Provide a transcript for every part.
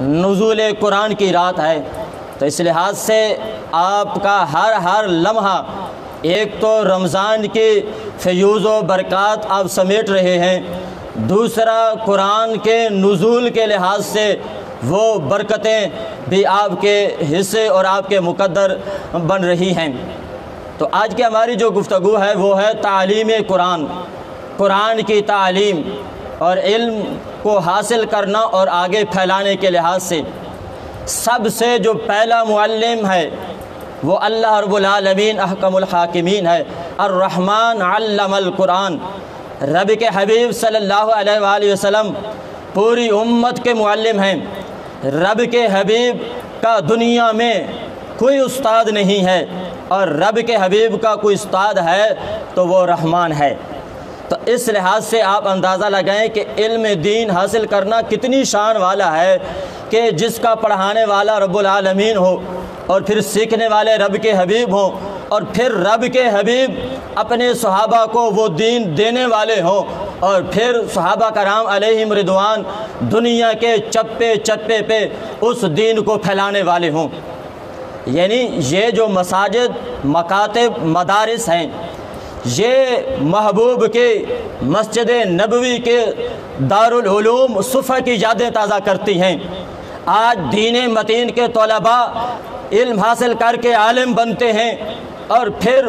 نزول قرآن کی رات ہے، تو اس لحاظ سے آپ کا ہر لمحہ ایک تو رمضان کی فیوز و برکات آپ سمیٹ رہے ہیں، دوسرا قرآن کے نزول کے لحاظ سے وہ برکتیں بھی آپ کے حصے اور آپ کے مقدر بن رہی ہیں۔ تو آج کی ہماری جو گفتگو ہے وہ ہے تعلیم قرآن، قرآن کی تعلیم اور علم کو حاصل کرنا اور آگے پھیلانے کے لحاظ سے سب سے جو پہلا معلم ہے وہ اللہ رب العالمین احکم الحاکمین ہے۔ الرحمن علم القرآن، رب کے حبیب صلی اللہ علیہ وآلہ وسلم پوری امت کے معلم ہیں۔ رب کے حبیب کا دنیا میں کوئی استاد نہیں ہے، اور رب کے حبیب کا کوئی استاد ہے تو وہ رحمان ہے۔ تو اس لحاظ سے آپ اندازہ لگائیں کہ علم دین حاصل کرنا کتنی شان والا ہے کہ جس کا پڑھانے والا رب العالمین ہو، اور پھر سیکھنے والے رب کے حبیب ہوں، اور پھر رب کے حبیب اپنے صحابہ کو وہ دین دینے والے ہوں، اور پھر صحابہ کرام علیہم رضوان دنیا کے چپے چپے پہ اس دین کو پھیلانے والے ہوں۔ یعنی یہ جو مساجد، مکاتب، مدارس ہیں، یہ محبوب کے مسجد نبوی کے دارالعلوم صفا کی یادیں تازہ کرتی ہیں۔ آج دین متین کے طلباء علم حاصل کر کے عالم بنتے ہیں، اور پھر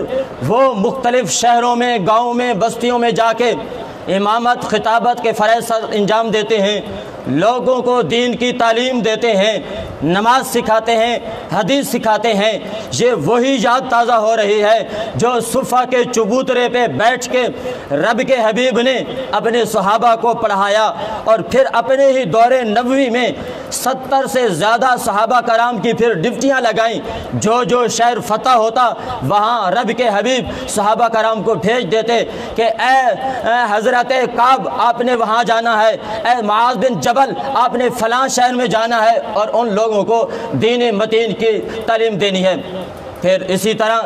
وہ مختلف شہروں میں، گاؤں میں، بستیوں میں جا کے امامت، خطابت کے فرائض انجام دیتے ہیں، لوگوں کو دین کی تعلیم دیتے ہیں، نماز سکھاتے ہیں، حدیث سکھاتے ہیں۔ یہ وہی یاد تازہ ہو رہی ہے جو صفا کے چبوترے پہ بیٹھ کے رب کے حبیب نے اپنے صحابہ کو پڑھایا، اور پھر اپنے ہی دور نبوی میں 70 سے زیادہ صحابہ کرام کی پھر ڈپٹیاں لگائیں۔ جو شہر فتح ہوتا وہاں رب کے حبیب صحابہ کرام کو بھیج دیتے کہ اے حضرت کعب آپ نے وہاں جانا ہے، اے معاذ بن جبل آپ نے فلاں شہر میں جانا ہے، اور ان لوگوں کو دین متین کی تعلیم دینی ہے۔ پھر اسی طرح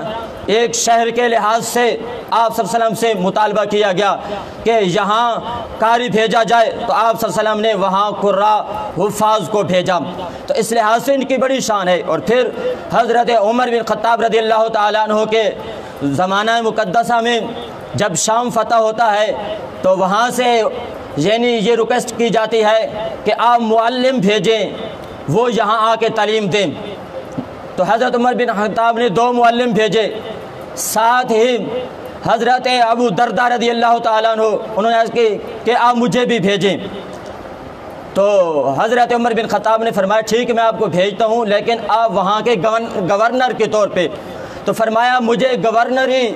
ایک شہر کے لحاظ سے آپ صلی اللہ علیہ وسلم سے مطالبہ کیا گیا کہ یہاں قاری بھیجا جائے، تو آپ صلی اللہ علیہ وسلم نے وہاں قراء حفاظ کو بھیجا۔ تو اس لحاظ سے ان کی بڑی شان ہے۔ اور پھر حضرت عمر بن خطاب رضی اللہ تعالیٰ عنہ کے زمانہ مقدسہ میں جب شام فتح ہوتا ہے تو وہاں سے یعنی یہ ریکویسٹ کی جاتی ہے کہ آپ معلم بھیجیں، وہ یہاں آ کے تعلیم دیں۔ تو حضرت عمر بن خطاب نے 2 معلم بھیجے، ساتھ ہی حضرت ابو دردہ رضی اللہ تعالیٰ عنہ انہوں نے عرض کی کہ آپ مجھے بھی بھیجیں۔ تو حضرت عمر بن خطاب نے فرمایا ٹھیک میں آپ کو بھیجتا ہوں، لیکن آپ وہاں کے گورنر کے طور پہ۔ تو فرمایا مجھے گورنری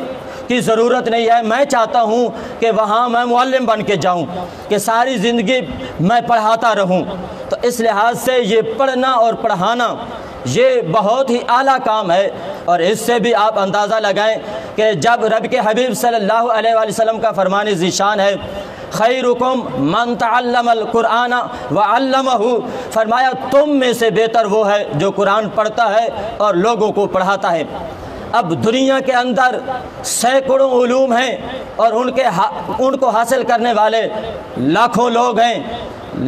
کی ضرورت نہیں ہے، میں چاہتا ہوں کہ وہاں میں معلم بن کے جاؤں، کہ ساری زندگی میں پڑھاتا رہوں۔ تو اس لحاظ سے یہ پڑھنا اور پڑھانا یہ بہت ہی اعلیٰ کام ہے، اور اس سے بھی آپ اندازہ لگائیں کہ جب رب کے حبیب صلی اللہ علیہ وآلہ وسلم کا فرمان ذیشان ہے خیرکم من تعلم القرآن وعلمہ، فرمایا تم میں سے بہتر وہ ہے جو قرآن پڑھتا ہے اور لوگوں کو پڑھاتا ہے۔ اب دنیا کے اندر سینکڑوں علوم ہیں، اور ان کو حاصل کرنے والے لاکھوں لوگ ہیں،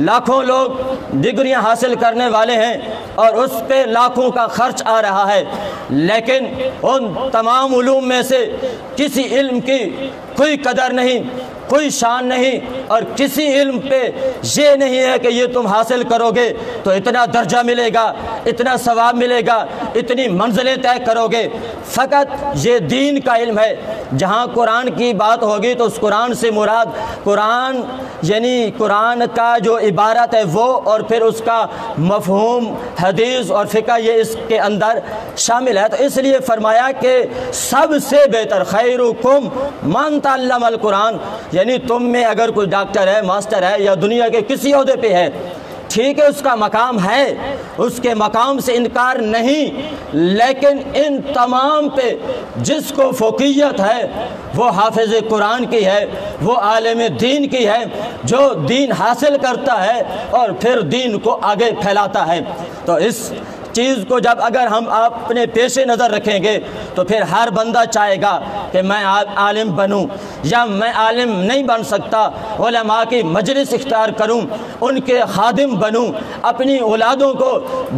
لاکھوں لوگ ڈگریاں حاصل کرنے والے ہیں، اور اس پہ لاکھوں کا خرچ آ رہا ہے، لیکن ان تمام علوم میں سے کسی علم کی کوئی قدر نہیں، کوئی شان نہیں، اور کسی علم پہ یہ نہیں ہے کہ یہ تم حاصل کرو گے تو اتنا درجہ ملے گا، اتنا ثواب ملے گا، اتنی منزلیں طے کرو گے۔ فقط یہ دین کا علم ہے۔ جہاں قرآن کی بات ہوگی تو اس قرآن سے مراد قرآن یعنی قرآن کا جو عبارت ہے وہ، اور پھر اس کا مفہوم، حدیث اور فقہ یہ اس کے اندر شامل ہے۔ تو اس لیے فرمایا کہ سب سے بہتر خیرکم من تعلم القرآن، یعنی تم میں اگر کوئی ڈاکٹر ہے، ماسٹر ہے، یا دنیا کے کسی عہدے پہ ہے، ٹھیک ہے اس کا مقام ہے، اس کے مقام سے انکار نہیں، لیکن ان تمام پہ جس کو فوقیت ہے وہ حافظ قرآن کی ہے، وہ عالم دین کی ہے، جو دین حاصل کرتا ہے اور پھر دین کو آگے پھیلاتا ہے۔ تو اس چیز کو جب اگر ہم اپنے پیش نظر رکھیں گے تو پھر ہر بندہ چاہے گا کہ میں عالم بنوں، یا میں عالم نہیں بن سکتا، علماء کی مجلس اختیار کروں، ان کے خادم بنوں، اپنی اولادوں کو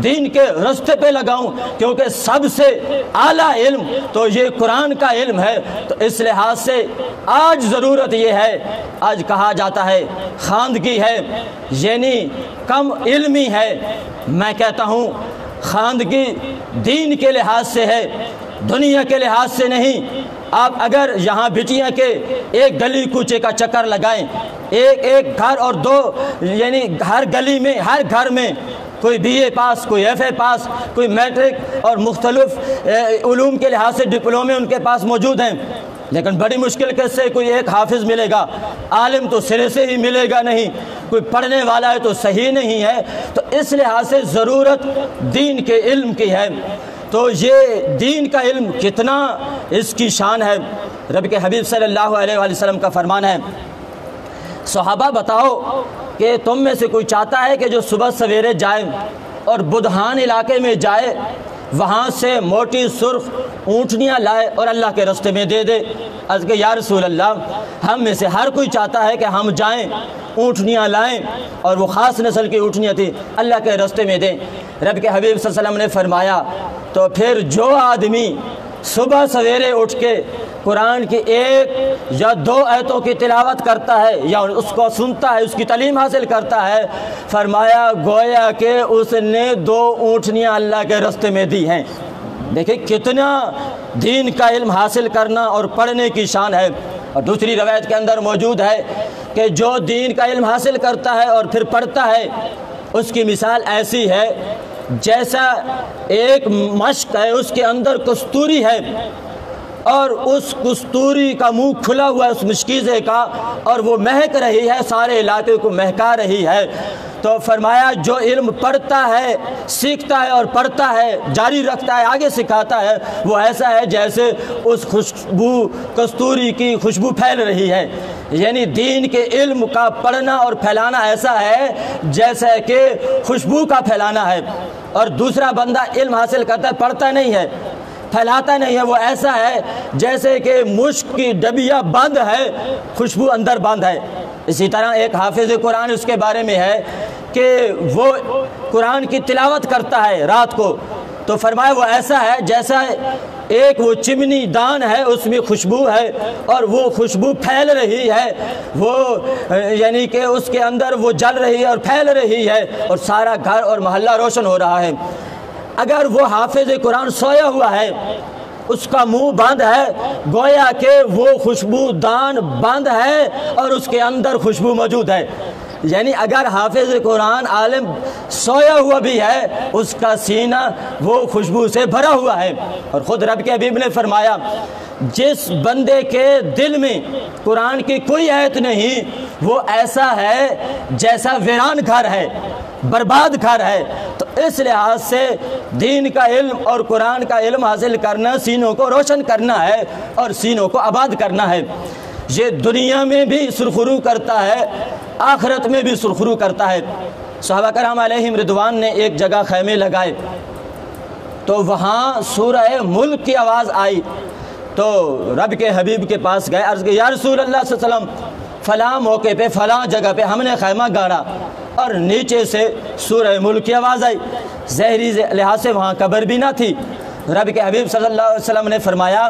دین کے راستے پہ لگاؤں، کیونکہ سب سے اعلیٰ علم تو یہ قرآن کا علم ہے۔ تو اس لحاظ سے آج ضرورت یہ ہے، آج کہا جاتا ہے خواندگی ہے یعنی کم علمی ہے، میں کہتا ہوں خواندگی دین کے لحاظ سے ہے، دنیا کے لحاظ سے نہیں۔ آپ اگر یہاں بٹیاں کے ایک گلی کوچے کا چکر لگائیں، ایک گھر اور دو یعنی ہر گلی میں ہر گھر میں کوئی بی اے پاس، کوئی ایف اے پاس، کوئی میٹرک اور مختلف علوم کے لحاظ سے ڈپلومے ان کے پاس موجود ہیں، لیکن بڑی مشکل سے کوئی ایک حافظ ملے گا، عالم تو سرے سے ہی ملے گا نہیں، کوئی پڑھنے والا ہے تو صحیح نہیں ہے۔ تو اس لحاظ سے ضرورت دین کے علم کی ہے۔ تو یہ دین کا علم کتنا اس کی شان ہے، رب کے حبیب صلی اللہ علیہ وآلہ وسلم کا فرمان ہے، صحابہ بتاؤ کہ تم میں سے کوئی چاہتا ہے کہ جو صبح سویرے جائے اور بدہان علاقے میں جائے، وہاں سے موٹی سرخ اونٹنیاں لائے اور اللہ کے راستے میں دے دے؟ عرض کہ یا رسول اللہ، ہم میں سے ہر کوئی چاہتا ہے کہ ہم جائیں، اونٹنیاں لائیں، اور وہ خاص نسل کی اونٹنیاں تھیں، اللہ کے راستے میں دیں۔ رب کے حبیب صلی اللہ علیہ وسلم نے فرمایا تو پھر جو آدمی صبح سویرے اٹھ کے قرآن کی ایک یا دو آیتوں کی تلاوت کرتا ہے یا اس کو سنتا ہے، اس کی تعلیم حاصل کرتا ہے، فرمایا گویا کہ اس نے 2 اونٹنیاں اللہ کے راستے میں دی ہیں۔ دیکھیں کتنا دین کا علم حاصل کرنا اور پڑھنے کی شان ہے۔ اور دوسری روایت کے اندر موجود ہے کہ جو دین کا علم حاصل کرتا ہے اور پھر پڑھتا ہے، اس کی مثال ایسی ہے جیسا ایک مشک ہے، اس کے اندر کستوری ہے اور اس کستوری کا منہ کھلا ہوا ہے اس مشکیزے کا، اور وہ مہک رہی ہے، سارے علاقے کو مہکا رہی ہے۔ تو فرمایا جو علم پڑھتا ہے، سیکھتا ہے اور پڑھتا ہے، جاری رکھتا ہے، آگے سکھاتا ہے، وہ ایسا ہے جیسے اس خوشبو کستوری کی خوشبو پھیل رہی ہے۔ یعنی دین کے علم کا پڑھنا اور پھیلانا ایسا ہے جیسا کہ خوشبو کا پھیلانا ہے۔ اور دوسرا بندہ علم حاصل کرتا ہے، پڑھتا نہیں ہے، پھیلاتا نہیں ہے، وہ ایسا ہے جیسے کہ مشک کی ڈبیا بند ہے، خوشبو اندر بند ہے۔ اسی طرح ایک حافظ قرآن اس کے بارے میں ہے کہ وہ قرآن کی تلاوت کرتا ہے رات کو، تو فرمایا وہ ایسا ہے جیسا ایک وہ چمنی دان ہے، اس میں خوشبو ہے اور وہ خوشبو پھیل رہی ہے، وہ یعنی کہ اس کے اندر وہ جل رہی ہے اور پھیل رہی ہے اور سارا گھر اور محلہ روشن ہو رہا ہے۔ اگر وہ حافظ قرآن سویا ہوا ہے، اس کا منہ بند ہے، گویا کہ وہ خوشبو دان بند ہے اور اس کے اندر خوشبو موجود ہے۔ یعنی اگر حافظ قرآن عالم سویا ہوا بھی ہے، اس کا سینہ وہ خوشبو سے بھرا ہوا ہے۔ اور خود رب کے حبیب نے فرمایا جس بندے کے دل میں قرآن کی کوئی آیت نہیں، وہ ایسا ہے جیسا ویران گھر ہے، برباد گھر ہے۔ تو اس لحاظ سے دین کا علم اور قرآن کا علم حاصل کرنا سینوں کو روشن کرنا ہے اور سینوں کو آباد کرنا ہے۔ یہ دنیا میں بھی سرخرو کرتا ہے، آخرت میں بھی سرخرو کرتا ہے۔ صحابہ کرام علیہم رضوان نے ایک جگہ خیمے لگائے تو وہاں سورہ ملک کی آواز آئی، تو رب کے حبیب کے پاس گئے، عرض کہ یا رسول اللہ صلی اللہ علیہ وسلم فلاں موقع پہ فلاں جگہ پہ ہم نے خیمہ گاڑا اور نیچے سے سورہ ملک کی آواز آئی، ظاہری لحاظ سے وہاں قبر بھی نہ تھی۔ رب کے حبیب صلی اللہ علیہ وسلم نے فرمایا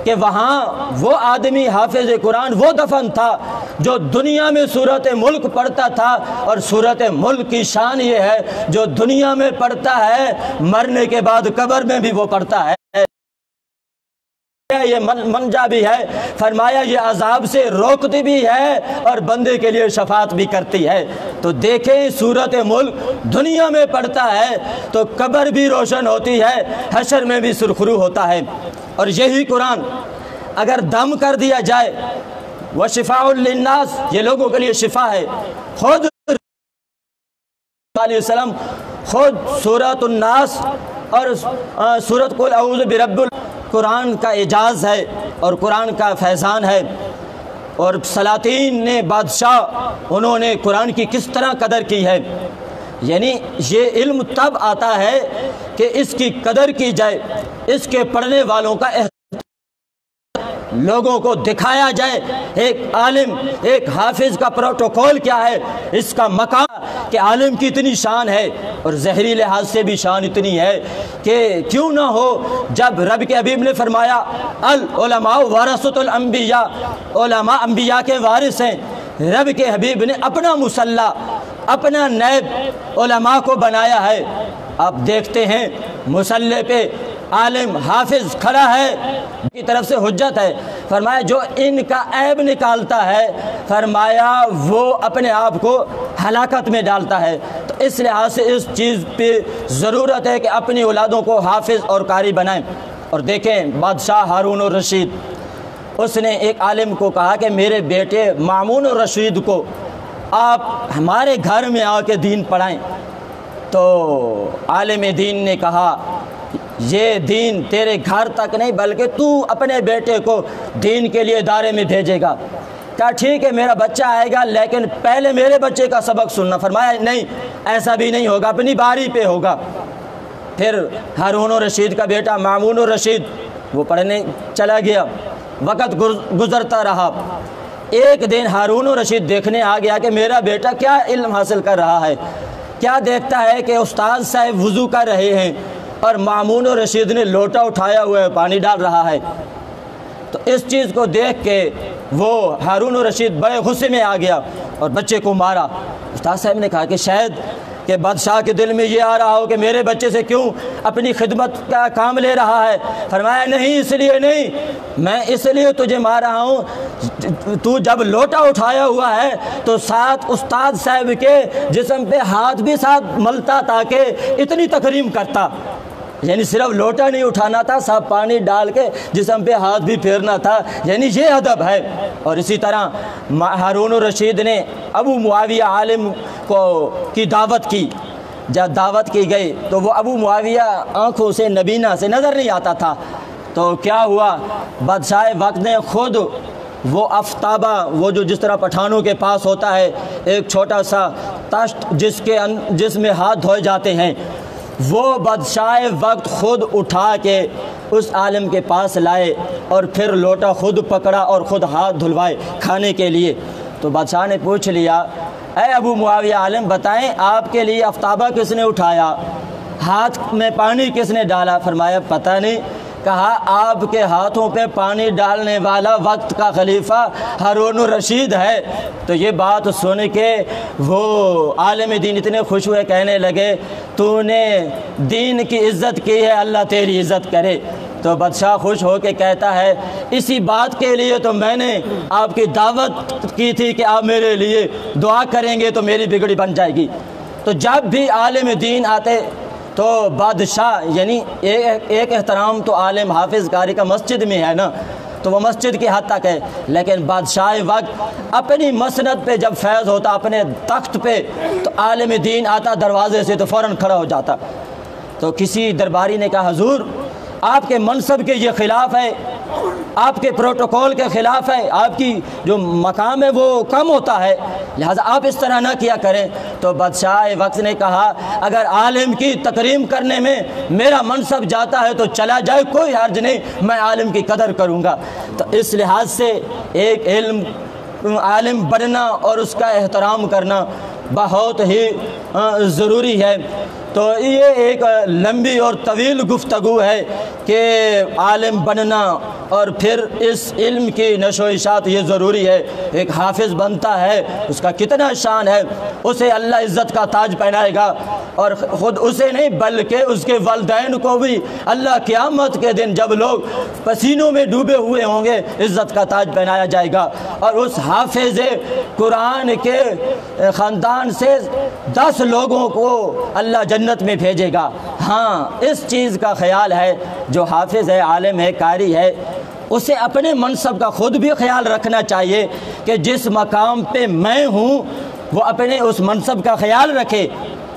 کہ وہاں وہ آدمی حافظ قرآن وہ دفن تھا جو دنیا میں سورۃ ملک پڑھتا تھا، اور سورۃ ملک کی شان یہ ہے جو دنیا میں پڑھتا ہے مرنے کے بعد قبر میں بھی وہ پڑھتا ہے۔ یہ منجا بھی ہے، فرمایا یہ عذاب سے روکتی بھی ہے اور بندے کے لیے شفاعت بھی کرتی ہے۔ تو دیکھیں سورۃ ملک دنیا میں پڑھتا ہے تو قبر بھی روشن ہوتی ہے، حشر میں بھی سرخرو ہوتا ہے۔ اور یہی قرآن اگر دم کر دیا جائے، وَشِفَاءٌ لِلنَّاسِ، یہ لوگوں کے لیے شفا ہے۔ خود علیہ وسلم خود سورۃ الناس اور سورۃ قل اعوذ برب قرآن کا اعجاز ہے اور قرآن کا فیضان ہے۔ اور سلاطین نے، بادشاہ، انہوں نے قرآن کی کس طرح قدر کی ہے۔ یعنی یہ علم تب آتا ہے کہ اس کی قدر کی جائے، اس کے پڑھنے والوں کا لوگوں کو دکھایا جائے ایک عالم ایک حافظ کا پروٹوکول کیا ہے، اس کا مقام کہ عالم کی اتنی شان ہے اور ظاہری لحاظ سے بھی شان اتنی ہے کہ کیوں نہ ہو جب رب کے حبیب نے فرمایا العلماء ورثۃ الانبیاء، علماء انبیاء کے وارث ہیں، رب کے حبیب نے اپنا مصلی اپنا نیب علماء کو بنایا ہے۔ آپ دیکھتے ہیں مصلی پہ عالم حافظ کھڑا ہے کی طرف سے حجت ہے، فرمایا جو ان کا عیب نکالتا ہے فرمایا وہ اپنے آپ کو ہلاکت میں ڈالتا ہے۔ تو اس لحاظ سے اس چیز پہ ضرورت ہے کہ اپنی اولادوں کو حافظ اور قاری بنائیں۔ اور دیکھیں بادشاہ ہارون الرشید، اس نے ایک عالم کو کہا کہ میرے بیٹے مامون الرشید کو آپ ہمارے گھر میں آ کے دین پڑھائیں۔ تو عالم دین نے کہا یہ دین تیرے گھر تک نہیں بلکہ تو اپنے بیٹے کو دین کے لیے ادارے میں بھیجے گا۔ کہا ٹھیک ہے میرا بچہ آئے گا لیکن پہلے میرے بچے کا سبق سننا۔ فرمایا نہیں ایسا بھی نہیں ہوگا، اپنی باری پہ ہوگا۔ پھر ہارون الرشید کا بیٹا مامون الرشید وہ پڑھنے چلا گیا، وقت گزرتا رہا۔ ایک دن ہارون الرشید دیکھنے آ گیا کہ میرا بیٹا کیا علم حاصل کر رہا ہے، کیا دیکھتا ہے کہ استاد صاحب وضو کر رہے ہیں اور مامون الرشید نے لوٹا اٹھایا ہوا ہے پانی ڈال رہا ہے۔ تو اس چیز کو دیکھ کے وہ ہارون الرشید بڑے غصے میں آ گیا اور بچے کو مارا۔ استاد صاحب نے کہا کہ شاید کہ بادشاہ کے دل میں یہ آ رہا ہو کہ میرے بچے سے کیوں اپنی خدمت کا کام لے رہا ہے۔ فرمایا نہیں اس لیے نہیں، میں اس لیے تجھے مار رہا ہوں، تو جب لوٹا اٹھایا ہوا ہے تو ساتھ استاد صاحب کے جسم پہ ہاتھ بھی ساتھ ملتا تاکہ اتنی تکریم کرتا، یعنی صرف لوٹا نہیں اٹھانا تھا، سب پانی ڈال کے جسم پہ ہاتھ بھی پھیرنا تھا، یعنی یہ ادب ہے۔ اور اسی طرح ہارون الرشید نے ابو معاویہ عالم کی دعوت کی، جب دعوت کی گئی تو وہ ابو معاویہ آنکھوں سے نبینا سے نظر نہیں آتا تھا۔ تو کیا ہوا، بادشاہ وقت نے خود وہ افتابہ، وہ جو جس طرح پٹھانوں کے پاس ہوتا ہے ایک چھوٹا سا تشت جس میں ہاتھ دھوئے جاتے ہیں، وہ بادشاہ وقت خود اٹھا کے اس عالم کے پاس لائے اور پھر لوٹا خود پکڑا اور خود ہاتھ دھلوائے کھانے کے لیے۔ تو بادشاہ نے پوچھ لیا اے ابو معاویہ عالم بتائیں آپ کے لیے افتابہ کس نے اٹھایا، ہاتھ میں پانی کس نے ڈالا؟ فرمایا پتہ نہیں۔ کہا آپ کے ہاتھوں پہ پانی ڈالنے والا وقت کا خلیفہ ہارون الرشید ہے۔ تو یہ بات سن کے وہ عالم دین اتنے خوش ہوئے، کہنے لگے تو نے دین کی عزت کی ہے، اللہ تیری عزت کرے۔ تو بادشاہ خوش ہو کے کہتا ہے اسی بات کے لیے تو میں نے آپ کی دعوت کی تھی کہ آپ میرے لیے دعا کریں گے تو میری بگڑی بن جائے گی۔ تو جب بھی عالم دین آتے تو بادشاہ، یعنی ایک احترام تو عالم حافظ قاری کا مسجد میں ہے نا، تو وہ مسجد کی حد تک ہے، لیکن بادشاہ وقت اپنی مسند پہ جب فیض ہوتا اپنے تخت پہ تو عالم دین آتا دروازے سے تو فوراً کھڑا ہو جاتا۔ تو کسی درباری نے کہا حضور آپ کے منصب کے یہ خلاف ہے، آپ کے پروٹوکول کے خلاف ہے، آپ کی جو مقام ہے وہ کم ہوتا ہے، لہذا آپ اس طرح نہ کیا کریں۔ تو بادشاہ وقت نے کہا اگر عالم کی تکریم کرنے میں میرا منصب جاتا ہے تو چلا جائے، کوئی حرج نہیں، میں عالم کی قدر کروں گا۔ تو اس لحاظ سے ایک عالم بننا اور اس کا احترام کرنا بہت ہی ضروری ہے۔ تو یہ ایک لمبی اور طویل گفتگو ہے کہ عالم بننا اور پھر اس علم کی نشو و اشاعت یہ ضروری ہے۔ ایک حافظ بنتا ہے اس کا کتنا شان ہے، اسے اللہ عزت کا تاج پہنائے گا، اور خود اسے نہیں بلکہ اس کے والدین کو بھی اللہ قیامت کے دن جب لوگ پسینوں میں ڈوبے ہوئے ہوں گے عزت کا تاج پہنایا جائے گا، اور اس حافظ قرآن کے خاندان سے 10 لوگوں کو اللہ جنت میں بھیجے گا۔ ہاں اس چیز کا خیال ہے جو حافظ ہے، عالم ہے، قاری ہے، اسے اپنے منصب کا خود بھی خیال رکھنا چاہیے کہ جس مقام پہ میں ہوں وہ اپنے اس منصب کا خیال رکھے۔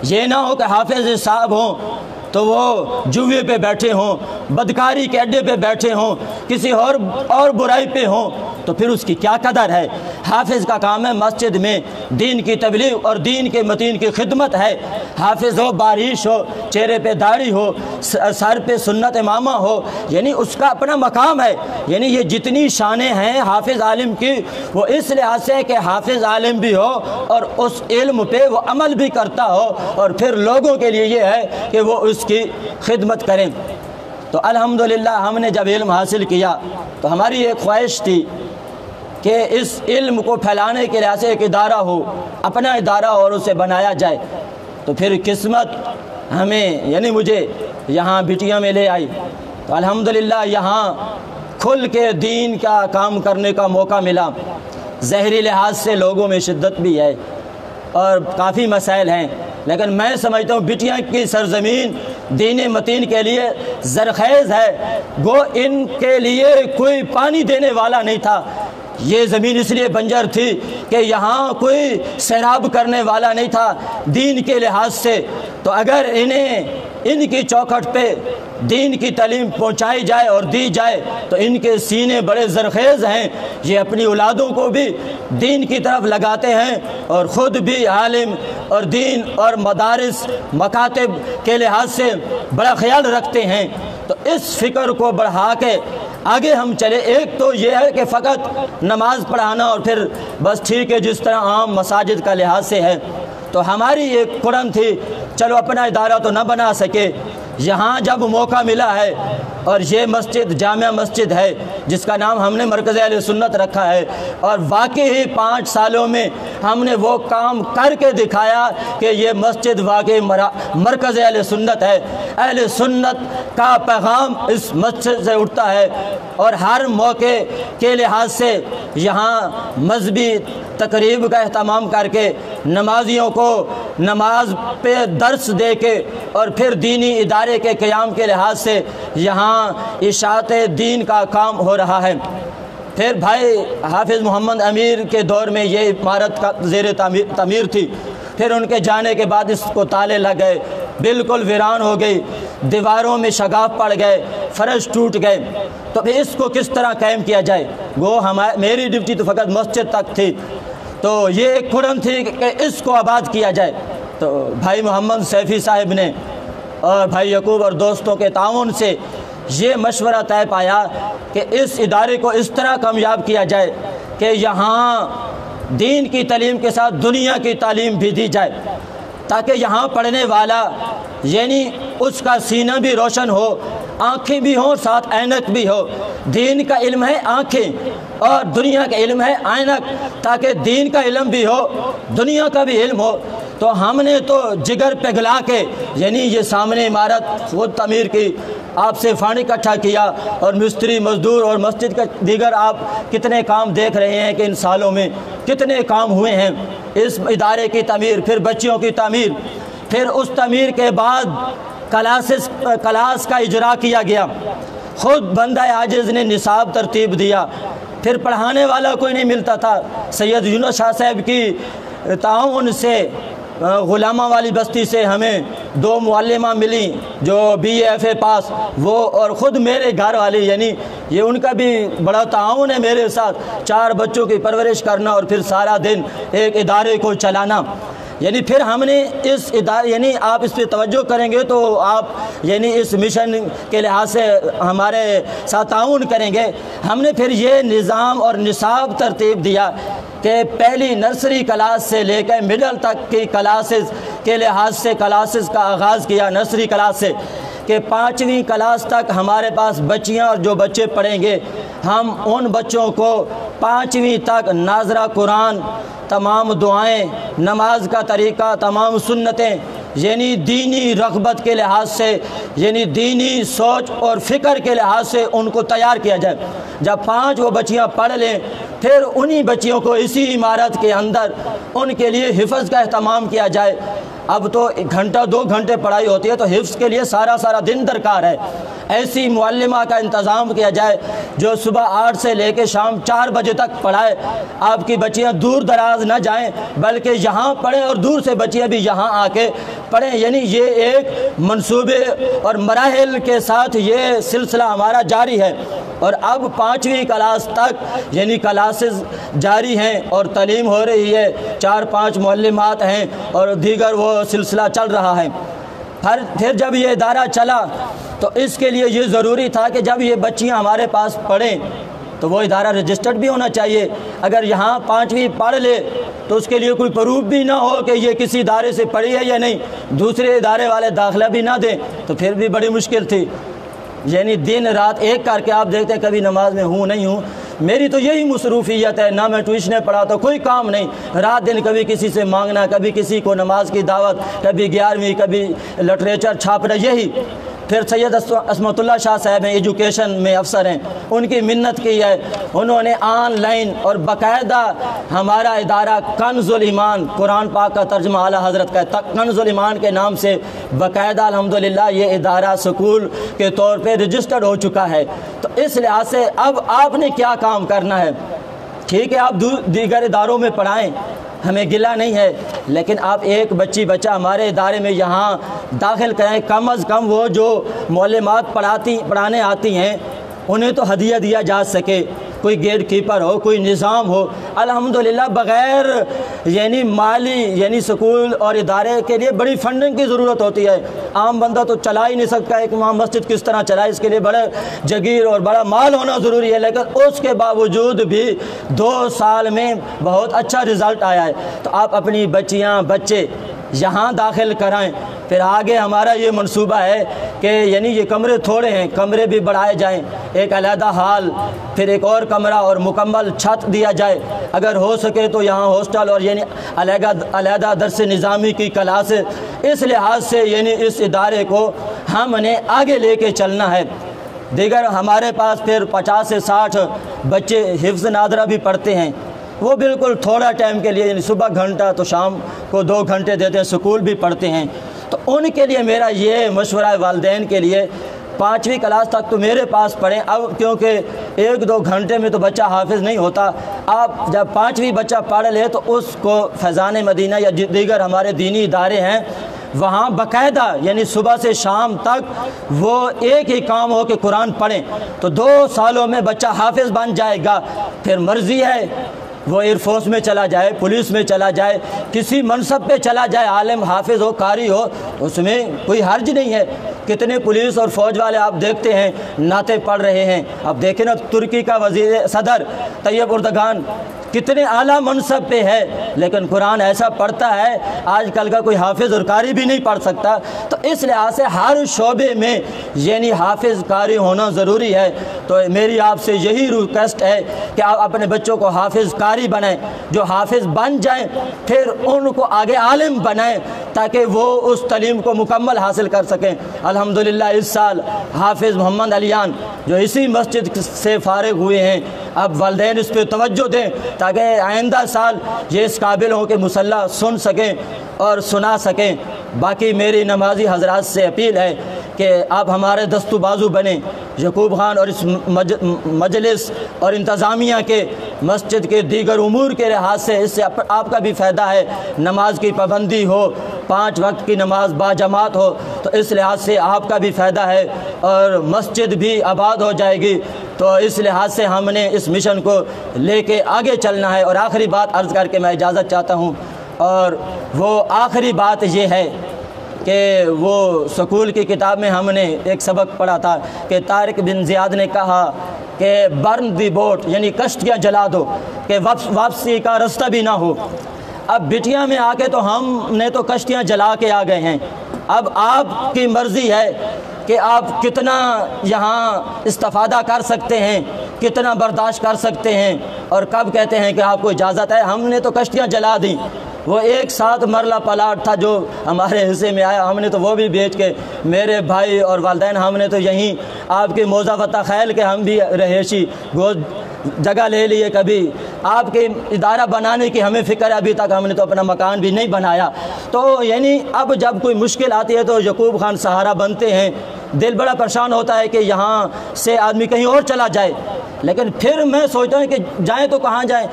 یہ نہ ہو کہ حافظ صاحب ہوں تو وہ جوے پہ بیٹھے ہوں، بدکاری کے اڈے پہ بیٹھے ہوں، کسی اور برائی پہ ہوں، تو پھر اس کی کیا قدر ہے۔ حافظ کا کام ہے مسجد میں دین کی تبلیغ اور دین کے متین کی خدمت ہے۔ حافظ ہو، بارش ہو، چہرے پہ داڑھی ہو، سر پہ سنت امامہ ہو، یعنی اس کا اپنا مقام ہے۔ یعنی یہ جتنی شانیں ہیں حافظ عالم کی، وہ اس لحاظ سے کہ حافظ عالم بھی ہو اور اس علم پہ وہ عمل بھی کرتا ہو، اور پھر لوگوں کے لیے یہ ہے کہ وہ اس کی خدمت کریں۔ تو الحمدللہ ہم نے جب علم حاصل کیا تو ہماری ایک خواہش تھی کہ اس علم کو پھیلانے کے لحاظ سے ایک ادارہ ہو، اپنا ادارہ اور اسے بنایا جائے۔ تو پھر قسمت ہمیں یعنی مجھے یہاں بٹیا میں لے آئی، تو الحمدللہ یہاں کھل کے دین کا کام کرنے کا موقع ملا۔ ظاہری لحاظ سے لوگوں میں شدت بھی ہے اور کافی مسائل ہیں، لیکن میں سمجھتا ہوں بٹیا کی سرزمین دین متین کے لیے زرخیز ہے۔ گو ان کے لیے کوئی پانی دینے والا نہیں تھا، یہ زمین اس لیے بنجر تھی کہ یہاں کوئی سیراب کرنے والا نہیں تھا دین کے لحاظ سے۔ تو اگر انہیں ان کی چوکھٹ پہ دین کی تعلیم پہنچائی جائے اور دی جائے تو ان کے سینے بڑے زرخیز ہیں، یہ اپنی اولادوں کو بھی دین کی طرف لگاتے ہیں اور خود بھی عالم اور دین اور مدارس مکاتب کے لحاظ سے بڑا خیال رکھتے ہیں۔ تو اس فکر کو بڑھا کے آگے ہم چلے۔ ایک تو یہ ہے کہ فقط نماز پڑھانا اور پھر بس ٹھیک ہے جس طرح عام مساجد کا لحاظ سے ہے، تو ہماری ایک قرن تھی چلو اپنا ادارہ تو نہ بنا سکے، یہاں جب موقع ملا ہے اور یہ مسجد جامع مسجد ہے جس کا نام ہم نے مرکز اہل سنت رکھا ہے، اور واقعی 5 سالوں میں ہم نے وہ کام کر کے دکھایا کہ یہ مسجد واقعی مرکز اہل سنت ہے۔ اہل سنت کا پیغام اس مسجد سے اٹھتا ہے، اور ہر موقع کے لحاظ سے یہاں مذہبی تقریب کا اہتمام کر کے نمازیوں کو نماز پہ درس دے کے اور پھر دینی ادارے کے قیام کے لحاظ سے یہاں اشاعت دین کا کام ہو رہا ہے۔ پھر بھائی حافظ محمد امیر کے دور میں یہ عمارت کا زیر تعمیر تھی، پھر ان کے جانے کے بعد اس کو تالے لگ گئے، بالکل ویران ہو گئی، دیواروں میں شگاف پڑ گئے، فرش ٹوٹ گئے۔ تو پھر اس کو کس طرح قائم کیا جائے؟ وہ میری ڈیوٹی تو فقط مسجد تک تھی، تو یہ ایک قرن تھی کہ اس کو آباد کیا جائے۔ تو بھائی محمد سیفی صاحب نے اور بھائی یعقوب اور دوستوں کے تعاون سے یہ مشورہ طے پایا کہ اس ادارے کو اس طرح کامیاب کیا جائے کہ یہاں دین کی تعلیم کے ساتھ دنیا کی تعلیم بھی دی جائے، تاکہ یہاں پڑھنے والا یعنی اس کا سینہ بھی روشن ہو، آنکھیں بھی ہوں، ساتھ اینک بھی ہو۔ دین کا علم ہے آنکھیں اور دنیا کا علم ہے اینک، تاکہ دین کا علم بھی ہو، دنیا کا بھی علم ہو۔ تو ہم نے تو جگر پگھلا کے یعنی یہ سامنے عمارت خود تعمیر کی، آپ سے فنڈ اکٹھا کیا، اور مستری مزدور اور مسجد کا دیگر آپ کتنے کام دیکھ رہے ہیں کہ ان سالوں میں کتنے کام ہوئے ہیں اس ادارے کی تعمیر، پھر بچیوں کی تعمیر، پھر اس تعمیر کے بعد کلاس کا اجرا کیا گیا، خود بندہ عاجز نے نصاب ترتیب دیا، پھر پڑھانے والا کوئی نہیں ملتا تھا۔ سید یونس شاہ صاحب کی تعاون سے غلامہ والی بستی سے ہمیں 2 معلمہ ملی جو BA پاس، وہ اور خود میرے گھر والی، یعنی یہ ان کا بھی بڑا تعاون ہے میرے ساتھ، 4 بچوں کی پرورش کرنا اور پھر سارا دن ایک ادارے کو چلانا۔ یعنی پھر ہم نے اس ادارے یعنی آپ اس پہ توجہ کریں گے تو آپ یعنی اس مشن کے لحاظ سے ہمارے ساتھ تعاون کریں گے۔ ہم نے پھر یہ نظام اور نصاب ترتیب دیا کہ پہلی نرسری کلاس سے لے کے مڈل تک کی کلاسز کے لحاظ سے کلاسز کا آغاز کیا، نرسری کلاس سے، کہ 5ویں کلاس تک ہمارے پاس بچیاں اور جو بچے پڑھیں گے، ہم ان بچوں کو 5ویں تک ناظرہ قرآن، تمام دعائیں، نماز کا طریقہ، تمام سنتیں، یعنی دینی رغبت کے لحاظ سے، یعنی دینی سوچ اور فکر کے لحاظ سے ان کو تیار کیا جائے۔ جب 5 وہ بچیاں پڑھ لیں پھر انہی بچیوں کو اسی عمارت کے اندر ان کے لیے حفظ کا اہتمام کیا جائے۔ اب تو گھنٹہ 2 گھنٹے پڑھائی ہوتی ہے، تو حفظ کے لیے سارا دن درکار ہے۔ ایسی معلمہ کا انتظام کیا جائے جو صبح 8 سے لے کے شام 4 بجے تک پڑھائے۔ آپ کی بچیاں دور دراز نہ جائیں بلکہ یہاں پڑھیں، اور دور سے بچیاں بھی یہاں آ کے پڑھیں۔ یعنی یہ ایک منصوبے اور مراحل کے ساتھ یہ سلسلہ ہمارا جاری ہے، اور اب 5ویں کلاس تک یعنی کلاسز جاری ہیں اور تعلیم ہو رہی ہے، 4-5 معلمات ہیں اور دیگر وہ سلسلہ چل رہا ہے۔ پھر جب یہ ادارہ چلا تو اس کے لیے یہ ضروری تھا کہ جب یہ بچیاں ہمارے پاس پڑھیں تو وہ ادارہ رجسٹرڈ بھی ہونا چاہیے۔ اگر یہاں 5ویں پڑھ لے تو اس کے لیے کوئی پروف بھی نہ ہو کہ یہ کسی ادارے سے پڑھی ہے یا نہیں، دوسرے ادارے والے داخلہ بھی نہ دیں تو پھر بھی بڑی مشکل تھی۔ یعنی دن رات ایک کر کے آپ دیکھتے ہیں کبھی نماز میں ہوں نہیں ہوں۔ میری تو یہی مصروفیت ہے، نہ میں ٹیوشنیں پڑھاتا، کوئی کام نہیں، رات دن کبھی کسی سے مانگنا، کبھی کسی کو نماز کی دعوت، کبھی 11ویں، کبھی لٹریچر چھاپنا، یہی۔ پھر سید عصمت اللہ شاہ صاحب ہیں، ایجوکیشن میں افسر ہیں، ان کی منت کی ہے، انہوں نے آن لائن اور باقاعدہ ہمارا ادارہ کنز الایمان، قرآن پاک کا ترجمہ اعلیٰ حضرت کا کنز الایمان کے نام سے باقاعدہ الحمدللہ یہ ادارہ سکول کے طور پہ رجسٹرڈ ہو چکا ہے۔ تو اس لحاظ سے اب آپ نے کیا کام کرنا ہے؟ ٹھیک ہے آپ دیگر اداروں میں پڑھائیں، ہمیں گلہ نہیں ہے، لیکن آپ ایک بچہ ہمارے ادارے میں یہاں داخل کریں، کم از کم وہ جو معلمات پڑھانے آتی ہیں انہیں تو ہدیہ دیا جا سکے، کوئی گیٹ کیپر ہو، کوئی نظام ہو۔ الحمدللہ بغیر یعنی مالی یعنی سکول اور ادارے کے لیے بڑی فنڈنگ کی ضرورت ہوتی ہے، عام بندہ تو چلا ہی نہیں سکتا، ایک وہاں مسجد کس طرح چلائے، اس کے لیے بڑے جگیر اور بڑا مال ہونا ضروری ہے، لیکن اس کے باوجود بھی 2 سال میں بہت اچھا رزلٹ آیا ہے۔ تو آپ اپنی بچے یہاں داخل کرائیں۔ پھر آگے ہمارا یہ منصوبہ ہے کہ یعنی یہ کمرے تھوڑے ہیں، کمرے بھی بڑھائے جائیں، ایک علیحدہ ہال، پھر ایک اور کمرہ اور مکمل چھت دیا جائے، اگر ہو سکے تو یہاں ہاسٹل اور یعنی علیحدہ درس نظامی کی کلاسز۔ اس لحاظ سے یعنی اس ادارے کو ہم نے آگے لے کے چلنا ہے۔ دیگر ہمارے پاس پھر 50 سے 60 بچے حفظ نادرہ بھی پڑھتے ہیں، وہ بالکل تھوڑا ٹائم کے لیے، یعنی صبح گھنٹہ تو شام کو 2 گھنٹے دیتے ہیں، سکول بھی پڑھتے ہیں۔ تو ان کے لیے میرا یہ مشورہ ہے، والدین کے لیے 5ویں کلاس تک تو میرے پاس پڑھیں، اب کیونکہ 1-2 گھنٹے میں تو بچہ حافظ نہیں ہوتا۔ آپ جب 5ویں بچہ پڑھ لے تو اس کو فیضان مدینہ یا دیگر ہمارے دینی ادارے ہیں وہاں باقاعدہ یعنی صبح سے شام تک وہ ایک ہی کام ہو کہ قرآن پڑھیں، تو 2 سالوں میں بچہ حافظ بن جائے گا۔ پھر مرضی ہے وہ ایئر فورس میں چلا جائے، پولیس میں چلا جائے، کسی منصب پہ چلا جائے، عالم حافظ ہو، قاری ہو، اس میں کوئی حرج نہیں ہے۔ کتنے پولیس اور فوج والے آپ دیکھتے ہیں نعتیں پڑھ رہے ہیں، اب دیکھیں نا ترکی کا صدر طیب اردگان کتنے اعلیٰ منصب پہ ہے، لیکن قرآن ایسا پڑھتا ہے آج کل کا کوئی حافظ اور قاری بھی نہیں پڑھ سکتا۔ تو اس لحاظ سے ہر شعبے میں یعنی حافظ قاری ہونا ضروری ہے۔ تو میری آپ سے یہی ریکویسٹ ہے کہ آپ اپنے بچوں کو حافظ قاری بنائیں، جو حافظ بن جائیں پھر ان کو آگے عالم بنائیں تاکہ وہ اس تعلیم کو مکمل حاصل کر سکیں۔ الحمدللہ اس سال حافظ محمد علیان جو اسی مسجد سے فارغ ہوئے ہیں، اب والدین اس پہ توجہ دیں تاکہ آئندہ سال یہ اس قابل ہوں کہ مصلی سن سکیں اور سنا سکیں۔ باقی میری نمازی حضرات سے اپیل ہے کہ آپ ہمارے دست و بازو بنیں، یعقوب خان اور اس مجلس اور انتظامیہ کے مسجد کے دیگر امور کے لحاظ سے اس سے آپ کا بھی فائدہ ہے، نماز کی پابندی ہو، 5 وقت کی نماز باجماعت ہو، تو اس لحاظ سے آپ کا بھی فائدہ ہے اور مسجد بھی آباد ہو جائے گی۔ تو اس لحاظ سے ہم نے اس مشن کو لے کے آگے چلنا ہے۔ اور آخری بات عرض کر کے میں اجازت چاہتا ہوں، اور وہ آخری بات یہ ہے کہ وہ سکول کی کتاب میں ہم نے ایک سبق پڑھا تھا کہ طارق بن زیاد نے کہا کہ برن دی بوٹ یعنی کشتیاں جلا دو کہ واپسی کا راستہ بھی نہ ہو۔ اب بٹیا میں آ کے تو ہم نے تو کشتیاں جلا کے آ گئے ہیں، اب آپ کی مرضی ہے کہ آپ کتنا یہاں استفادہ کر سکتے ہیں، کتنا برداشت کر سکتے ہیں، اور کب کہتے ہیں کہ آپ کو اجازت ہے۔ ہم نے تو کشتیاں جلا دیں، وہ ایک 7 مرلہ پلاٹ تھا جو ہمارے حصے میں آیا، ہم نے تو وہ بھی بیچ کے، میرے بھائی اور والدین ہم نے تو یہیں آپ کے موضع فتح خیل کے ہم بھی رہائشی جگہ لے لیے، کبھی آپ کے ادارہ بنانے کی ہمیں فکر ہے، ابھی تک ہم نے تو اپنا مکان بھی نہیں بنایا۔ تو یعنی اب جب کوئی مشکل آتی ہے تو یعقوب خان سہارا بنتے ہیں۔ دل بڑا پریشان ہوتا ہے کہ یہاں سے آدمی کہیں اور چلا جائے، لیکن پھر میں سوچتا ہوں کہ جائیں تو کہاں جائیں،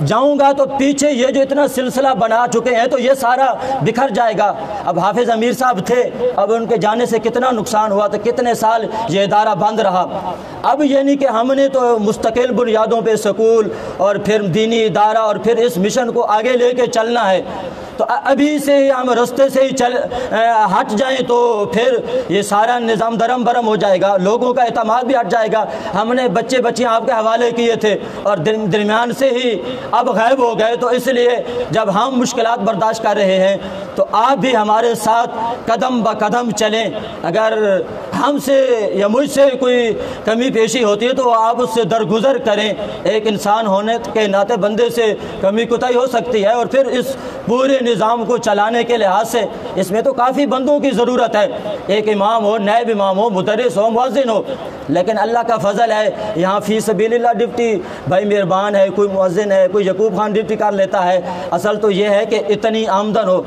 جاؤں گا تو پیچھے یہ جو اتنا سلسلہ بنا چکے ہیں تو یہ سارا بکھر جائے گا۔ اب حافظ امیر صاحب تھے، اب ان کے جانے سے کتنا نقصان ہوا، تو کتنے سال یہ ادارہ بند رہا۔ اب یہ نہیں کہ ہم نے تو مستقل بنیادوں پہ سکول اور پھر دینی ادارہ اور پھر اس مشن کو آگے لے کے چلنا ہے، تو ابھی سے ہم رستے سے ہی ہٹ جائیں تو پھر یہ سارا نظام درم برم ہو جائے گا، لوگوں کا اعتماد بھی ہٹ جائے گا۔ ہم نے بچے بچیاں آپ کے حوالے کیے تھے اور درمیان سے ہی اب غائب ہو گئے، تو اس لیے جب ہم مشکلات برداشت کر رہے ہیں تو آپ بھی ہمارے ساتھ قدم بہ قدم چلیں۔ اگر ہم سے یا مجھ سے کوئی کمی پیشی ہوتی ہے تو آپ اس سے درگزر کریں، ایک انسان ہونے کے ناطے بندے سے کمی کوتاہی ہو سکتی ہے، اور پھر اس پورے نظام کو چلانے کے لحاظ سے اس میں تو کافی بندوں کی ضرورت ہے، ایک امام ہو، نائب امام ہو، مدرس ہو، مؤذن ہو، لیکن اللہ کا فضل ہے یہاں فی سبیل اللہ ڈپٹی بھائی مہربان ہے، کوئی مؤذن ہے، کوئی یعقوب خان ڈپٹی کر لیتا ہے۔ اصل تو یہ ہے کہ اتنی آمدن ہو،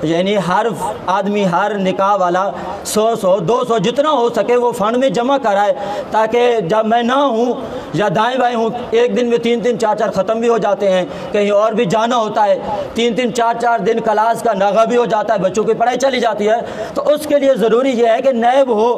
یعنی ہر آدمی، ہر نکاح والا 100 200 جتنا ہو سکے وہ فنڈ میں جمع کرائے، تاکہ جب میں نہ ہوں یا دائیں بائیں ہوں، ایک دن میں 3 4 ختم بھی ہو جاتے ہیں، کہیں اور بھی جانا ہوتا ہے، 3 4 دن کلاس کا ناغہ بھی ہو جاتا ہے، بچوں کی پڑھائی چلی جاتی ہے، تو اس کے لیے ضروری یہ ہے کہ نائب ہو،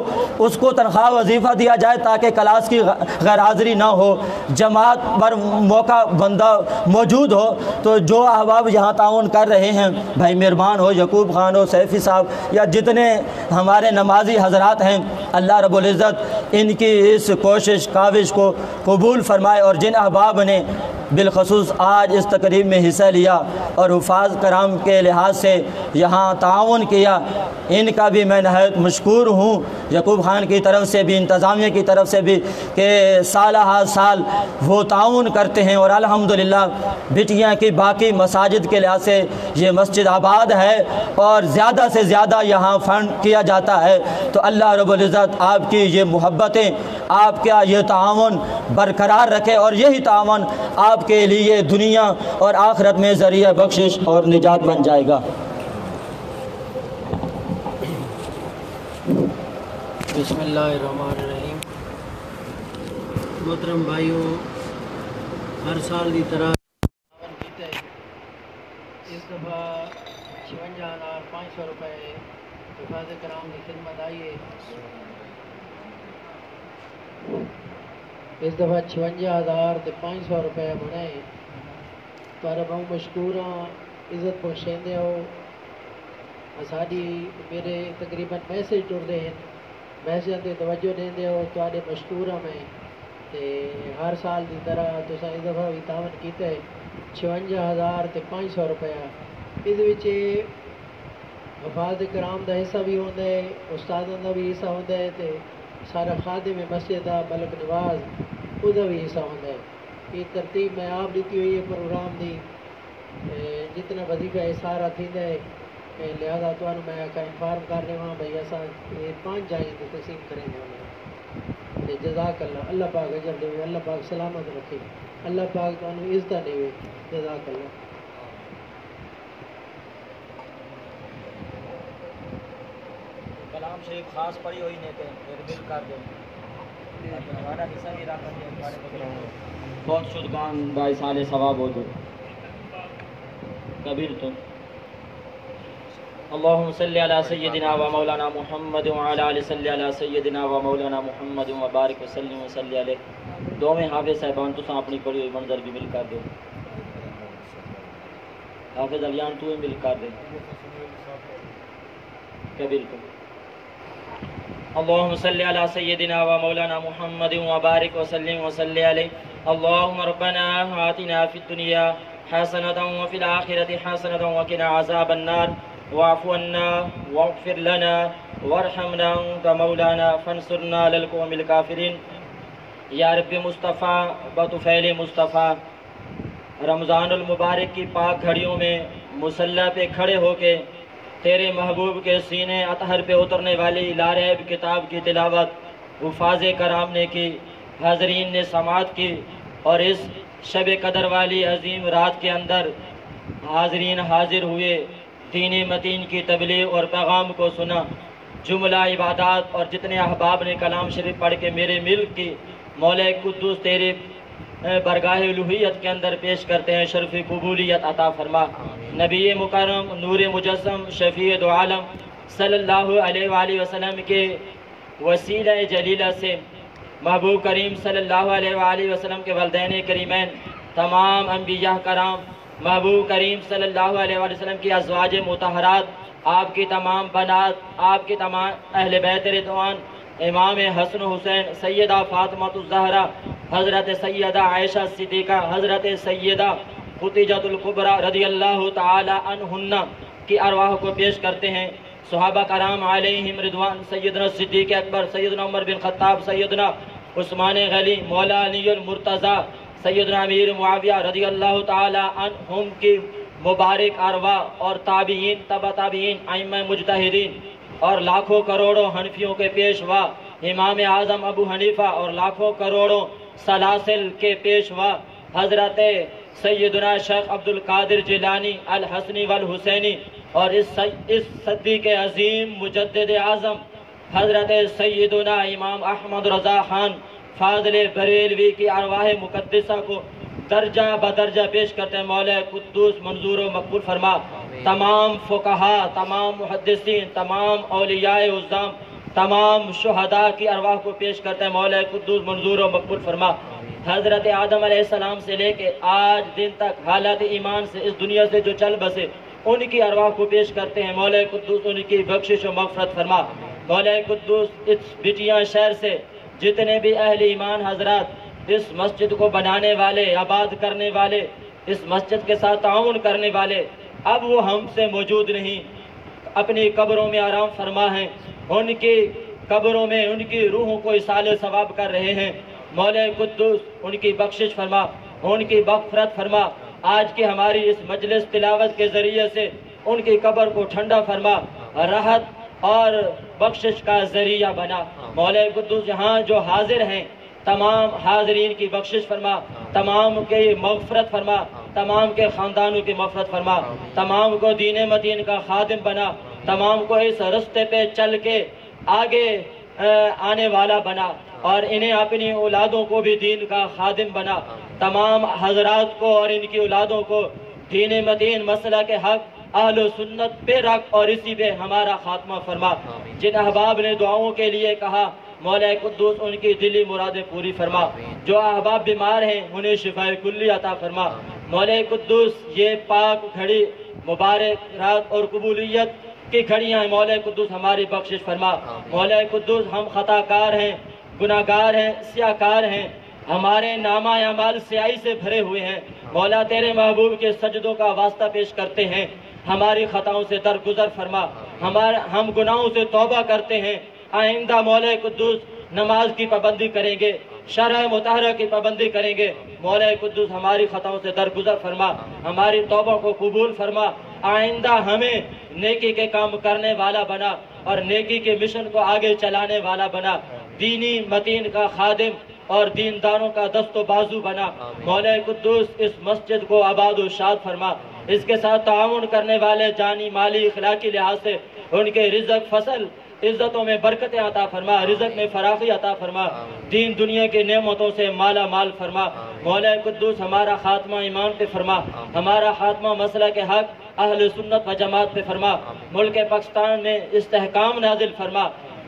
اس کو تنخواہ وظیفہ دیا جائے تاکہ کلاس کی غیر حاضری نہ ہو، جماعت پر موقع بندہ موجود ہو۔ تو جو احباب یہاں تعاون کر رہے ہیں، بھائی مہربان ہو، یعقوب خان ہو، سیفی صاحب یا جتنے ہمارے نمازی حضرات ہیں، اللہ رب العزت ان کی اس کوشش کاوش کو قبول فرمائے، اور جن احباب نے بالخصوص آج اس تقریب میں حصہ لیا اور حفاظ کرام کے لحاظ سے یہاں تعاون کیا، ان کا بھی میں نہایت مشکور ہوں، یعقوب خان کی طرف سے بھی، انتظامیہ کی طرف سے بھی، کہ سالہ ہر سال وہ تعاون کرتے ہیں، اور الحمدللہ بٹیاں کی باقی مساجد کے لحاظ سے یہ مسجد آباد ہے اور زیادہ سے زیادہ یہاں فنڈ کیا جاتا ہے۔ تو اللہ رب العزت آپ کی یہ محبتیں، آپ کا یہ تعاون برقرار رکھے، اور یہی تعاون آپ کے لیے دنیا اور آخرت میں ذریعہ بخشش اور نجات بن جائے گا۔ بسم اللہ الرحمن الرحیم۔ محترم بھائیو، ہر سال کی طرح اس دفعہ 56,500 روپے حفاظ کرام کی خدمت آئی ہے۔ اس دفعہ 56,500 روپے بنے، پر بہت مشکور ہاں، عزت بخشیندے ہو، ساری میرے تقریباً میسج ٹرتے ہیں، میسجاں تے توجہ دیندے ہو، تواڈے مشکور ہاں میں، تے ہر سال کی طرح تساں اس دفعہ بھی تعاون کیتا ہے 56,500 روپیہ۔ اس وچ حفاظ کرام دا حصہ بھی ہوندا ہے، استاداں دا بھی حصہ ہوندا ہے، تے سارا خادم مسجد دا ملک نواز دا بھی حصہ ہوندا ہے۔ یہ ترتیب میں آپ دیتی ہوئی ہے پروگرام دی، جتنا وظیفہ ہے سارا تھیندا ہے، لہذا تو میں انفارم کر رہے ہوں بھائی ایسا 5 جائیں تے تقسیم کریں گے۔ جزاک اللہ، اللہ پاک اجر دے، اللہ پاک سلامت رکھے، اللہ پاک تو عزت دے، جزاک اللہ۔ کلام شریف خاص پڑھی ہوئی نہیں کہ بل کر دیں، ہمارا حصہ بھی رکھ بہت شدگان بائی سال ثواب ہو جو کبیر تو اللہم صلی علی سیدنا و مولانا محمد وعلی آل صلی علی سیدنا و مولانا محمد و بارک وسلم وصلی علیہ۔ دو میں حافظ صاحبان تو اپنی پڑھی ہوئی منظر بھی مل کر دے، حافظ علیان تو مل کر دے کبیر تو اللہم صلی علی سیدنا و مولانا محمد و بارک وسلم وصلی علیہ۔ اللہم ربنا آتنا فی الدنیا حسنۃ وفی الآخرۃ حسنۃ وقنا عذاب النار واعف عنا واغفر لنا وارحمنا انت مولانا فانصرنا علی القوم الکافرین۔ یا رب مصطفیٰ بطفیل مصطفیٰ، رمضان المبارک کی پاک گھڑیوں میں مصلی پہ کھڑے ہو کے تیرے محبوب کے سینے اطہر پہ اترنے والی لاریب کتاب کی تلاوت حفاظ کرام نے کی، حاضرین نے سماعت کی، اور اس شب قدر والی عظیم رات کے اندر حاضرین حاضر ہوئے، دین متین کی تبلیغ اور پیغام کو سنا، جملہ عبادات اور جتنے احباب نے کلام شریف پڑھ کے میرے ملک کی مولا قدوس تیرے برگاہ الوہیت کے اندر پیش کرتے ہیں، شرف قبولیت عطا فرما۔ نبی مکرم نور مجسم شفیع دو عالم صلی اللہ علیہ وآلہ وسلم کے وسیلہ جلیلہ سے محبوب کریم صلی اللہ علیہ وآلہ وسلم کے والدین کریمین، تمام انبیاء کرام، محبوب کریم صلی اللہ علیہ وآلہ وسلم کی ازواج مطہرات، آپ کی تمام بنات، آپ کی تمام اہل بیت رضوان، امام حسن حسین، سیدہ فاطمہ الزہرا، حضرت سیدہ عائشہ صدیقہ، حضرت سیدہ خدیجہ الکبریٰ رضی اللہ تعالی عنہن کی ارواح کو پیش کرتے ہیں۔ صحابہ کرام علیہم رضوان، سیدنا صدیق اکبر، سیدنا عمر بن خطاب، سیدنا عثمان غنی، مولا علی المرتضی، سیدنا امیر معاویہ رضی اللہ تعالی عنہم کی مبارک ارواح اور تابعین، تبع تابعین، ائمہ مجتہدین اور لاکھوں کروڑوں حنفیوں کے پیشوا امام اعظم ابو حنیفہ اور لاکھوں کروڑوں سلاسل کے پیشوا حضرت سیدنا شیخ عبد القادر جیلانی الحسنی والحسینی اور اس صدی کے عظیم مجدد اعظم حضرت سیدنا امام احمد رضا خان فاضل بریلوی کی ارواح مقدسہ کو درجہ بدرجہ پیش کرتے ہیں۔ مولا قدوس منظور و مقبول فرما۔ تمام فقہا، تمام محدثین، تمام اولیاء عظام، تمام شہداء کی ارواح کو پیش کرتے ہیں۔ مولا قدوس منظور و مقبول فرما۔ حضرت آدم علیہ السلام سے لے کے آج دن تک حالت ایمان سے اس دنیا سے جو چل بسے ان کی ارواح کو پیش کرتے ہیں۔ مولا قدوس ان کی بخشش و مغفرت فرما۔ مولا قدوس اس بٹیاں شہر سے جتنے بھی اہل ایمان حضرات اس مسجد کو بنانے والے، آباد کرنے والے، اس مسجد کے ساتھ تعاون کرنے والے، اب وہ ہم سے موجود نہیں، اپنی قبروں میں آرام فرما ہیں، ان کی قبروں میں ان کی روحوں کو اصال ثواب کر رہے ہیں۔ مولا قدوس ان کی بخشش فرما، ان کی مغفرت فرما۔ آج کی ہماری اس مجلس تلاوت کے ذریعے سے ان کی قبر کو ٹھنڈا فرما، راحت اور بخشش کا ذریعہ بنا۔ مولا قدوس یہاں جو حاضر ہیں تمام حاضرین کی بخشش فرما، تمام کی مغفرت فرما، تمام کے خاندانوں کی مغفرت فرما، تمام کو دین متین کا خادم بنا، تمام کو اس رستے پہ چل کے آگے آنے والا بنا اور انہیں اپنی اولادوں کو بھی دین کا خادم بنا۔ تمام حضرات کو اور ان کی اولادوں کو دین متین مسئلہ کے حق اہل و سنت پہ رکھ اور اسی پہ ہمارا خاتمہ فرما۔ جن احباب نے دعاؤں کے لیے کہا مولا قدوس ان کی دلی مرادیں پوری فرما، جو احباب بیمار ہیں انہیں شفاء کلی عطا فرما۔ مولا قدوس یہ پاک گھڑی مبارک رات اور قبولیت کی گھڑیاں ہیں، مولا قدوس ہماری بخشش فرما۔ مولا قدوس ہم خطا کار ہیں، گناہگار ہیں، سیاہکار ہیں، ہمارے نامہ اعمال سیاہی سے بھرے ہوئے ہیں۔ مولا تیرے محبوب کے سجدوں کا واسطہ پیش کرتے ہیں، ہماری خطاؤں سے درگزر فرما، ہم گناہوں سے توبہ کرتے ہیں، آئندہ مولا قدوس نماز کی پابندی کریں گے، شرع مطہرہ کی پابندی کریں گے۔ مولا قدوس ہماری خطاؤں سے درگزر فرما، ہماری توبہ کو قبول فرما، آئندہ ہمیں نیکی کے کام کرنے والا بنا اور نیکی کے مشن کو آگے چلانے والا بنا، دینی متین کا خادم اور دینداروں کا دست و بازو بنا۔ مولا قدوس اس مسجد کو آباد و شاد فرما، اس کے ساتھ تعاون کرنے والے جانی مالی اخلاقی لحاظ سے ان کے رزق فصل عزتوں میں برکتیں عطا فرما، رزق میں فراخی عطا فرما، دین دنیا کے نعمتوں سے مالا مال فرما۔ مولا قدوس ہمارا خاتمہ ایمان پہ فرما، ہمارا خاتمہ مسئلہ کے حق اہل سنت و جماعت پہ فرما، ملک پاکستان میں استحکام نازل فرما،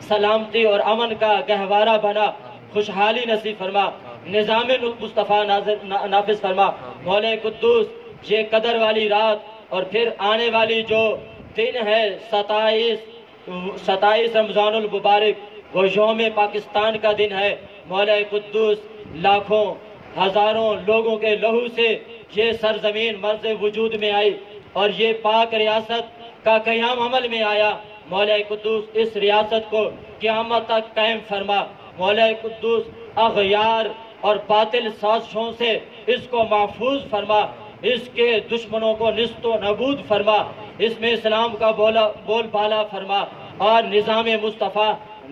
سلامتی اور امن کا گہوارہ بنا، خوشحالی نصیب فرما، نظام مصطفیٰ نافذ فرما۔ مولا قدوس یہ قدر والی رات اور پھر آنے والی جو دن ہے 27 رمضان المبارک، وہ یوم پاکستان کا دن ہے۔ مولا قدوس لاکھوں ہزاروں لوگوں کے لہو سے یہ سرزمین مرز وجود میں آئی اور یہ پاک ریاست کا قیام عمل میں آیا۔ مولا قدوس اس ریاست کو قیامت تک قائم فرما۔ مولا قدوس اغیار اور باطل سازشوں سے اس کو محفوظ فرما، اس کے دشمنوں کو نست و نابود فرما، اس میں اسلام کا بول بالا فرما اور نظام مصطفیٰ